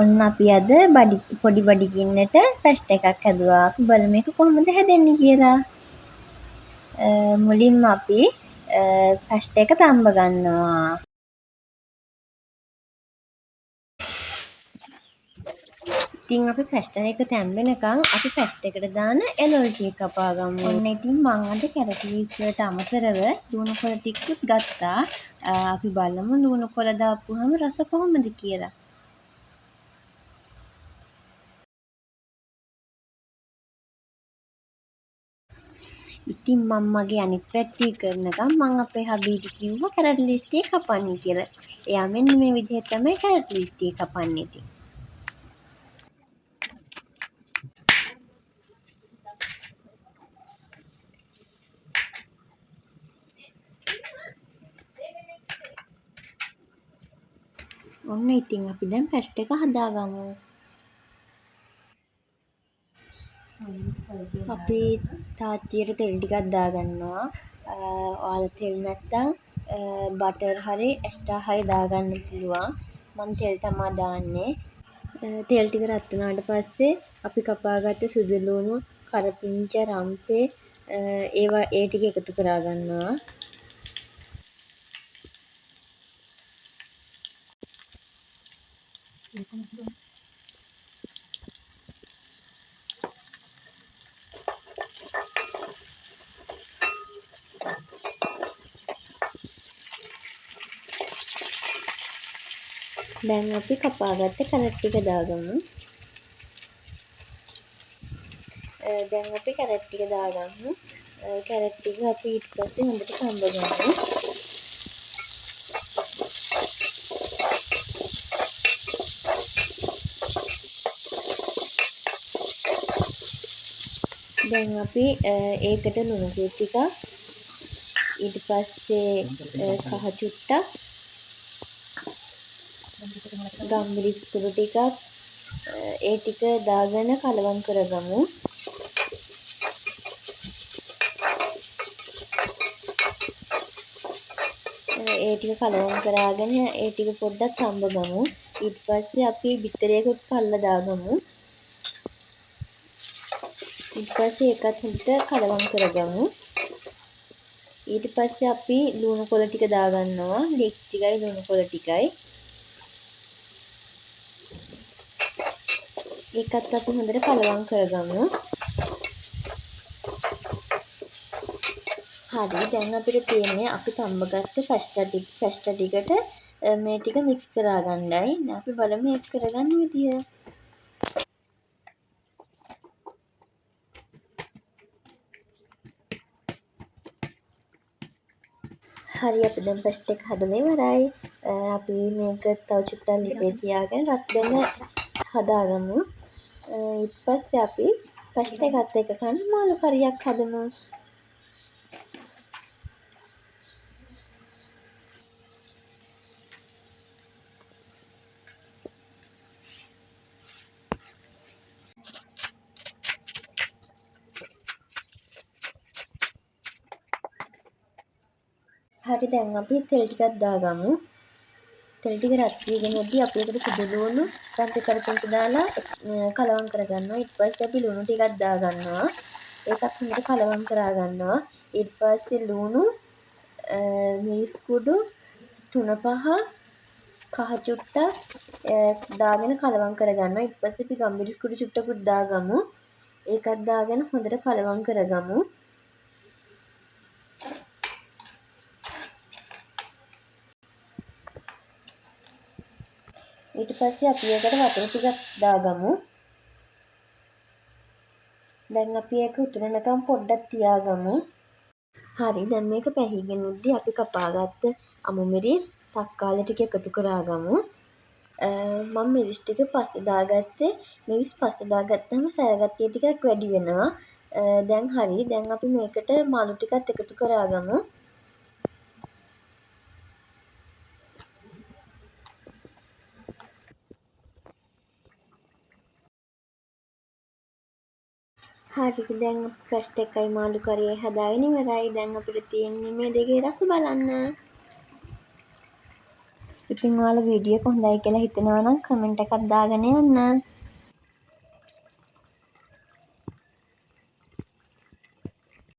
ඔන්න අපි අද පොඩි බඩි ගින්නට පැස්ට් එකක් හැදුවා. අපි බලමු මේක කොහොමද හැදෙන්නේ කියලා. මුලින්ම අපි පැස්ට් එක තම්බ ගන්නවා. ඉතින් අපි පැස්ට් එක තැම්බෙනකන් අපි පැස්ට් එකට දාන එළවලු ටික කපා ගමු. ඔන්න ඉතින් මං අද කැරට් ලීස් වලට අමතරව ලුණු කොළ ටිකකුත් ගත්තා. අපි බලමු ලුණු කොළ දාපුවාම රස කොහොමද කියලා. ඉතින් මම මගේ අනිත් වැඩේ කරනකම් මං අපේ හබීට කිව්වා කැරට් ලීස් ටික කපන්න කියලා. එයා මෙන්න මේ විදිහට තමයි කැරට් ලීස් ටික කපන්නේ ඉතින්. ඔන්න ඉතින් අපි දැන් පැස්ට් එක හදාගමු. අපි තාච්චියට තෙල් ටිකක් දාගන්නවා. ඔයාලා තෙල් නැත්තම් බටර් හරි එක්ස්ට්‍රා හරි දාගන්න පුළුවන්. මම තෙල් තමා දාන්නේ. තෙල් ටික රත් වුණාට පස්සේ අපි කපාගත්ත සුදු ලුණු, කරපිංචා, රම්පේ ඒ ටික එකතු කරා ගන්නවා. දැන් අපි කපාගත්ත කැරට් ටික දාගමු. දැන් අපි කැරට් ටික දාගමු. කැරට් ටික අපි ඊට පස්සේ හොඳට තම්බගමු. දැන් අපි ඒකට ලුණු ටිකක් ඊට පස්සේ කහ චුට්ටක් ගම්මිරිස් කුඩු ටිකක් ඒ ටික දාගෙන කලවම් කරගමු. ඒ ටික කලවම් කරාගෙන ඒ ටික පොඩ්ඩක් තම්බගමු. ඊට පස්සේ අපි බිත්තරයකට කල්ලා දාගමු. ඊට පස්සේ ඒකත් හොඳට කලවම් කරගමු. ඊට පස්සේ අපි ලුණු කොළ ටික දාගන්නවා. ලීක්ස් ටිකයි ලුණු කොළ ටිකයි. ඒකත් අපි හොඳට කලවම් කරගමු. හරි දැන් අපිට තියෙන්නේ අපි තම්බගත්ත පැස්ටා ටිකට මේ ටික මික්ස් කරා ගන්නයි. දැන් අපි බලමු ඒක කරගන්න විදිය. හරි අපි දැන් පැස්ට් එක හදලා ඉවරයි. අපි මේක තව චුට්ටක් ලිපේ තියාගෙන රත් වෙන්න හදාගමු. ඊට පස්සේ අපි පැස්ට් එකත් එක්ක කන්න මාළු කරියක් හදමු. හරි දැන් අපි තෙල් ටිකක් දාගමු. තෙල් ටික රත් වීගෙන එද්දී අපි ඒකට සුදු ලුණු, රම්පේ කරපිංච දාලා කලවම් කරගන්නවා. ඊට පස්සේ අපි ලුණු ටිකක් දාගන්නවා. ඒකත් හොඳට කලවම් කරා ගන්නවා. ඊට පස්සේ ලුණු, මිරිස් කුඩු 3-5 කහ චුට්ටක් දාගෙන කලවම් කරගන්නවා. ඊට පස්සේ අපි ගම්මිරිස් කුඩු චුට්ටකුත් දාගමු. ඒකත් දාගෙන හොඳට කලවම් කරගමු. ඊට පස්සේ අපි ඒකට වතුර ටිකක් දාගමු. දැන් අපි ඒක උතුරනකම් පොඩ්ඩක් තියාගමු. හරි දැන් මේක පැහිගෙන ඉද්දි අපි කපාගත්ත අමු මිරිස්, තක්කාලි ටික එකතු කරාගමු. මම මිරිස් ටික පස්සේ දාගත්තේ. මිරිස් පස්සේ දාගත්තාම සැරගතිය ටිකක් වැඩි වෙනවා. දැන් හරි දැන් අපි මේකට මාළු ටිකත් එකතු කරාගමු. හරි දැන් පැස්ට් එකයි මාළු කරියයි හදාගෙන ඉවරයි. දැන් අපිට තියෙන්නේ මේ දෙකේ රස බලන්න. ඉතින් ඔයාලා වීඩියෝ එක හොඳයි කියලා හිතනවා නම් කමෙන්ට් එකක් දාගෙන යන්න.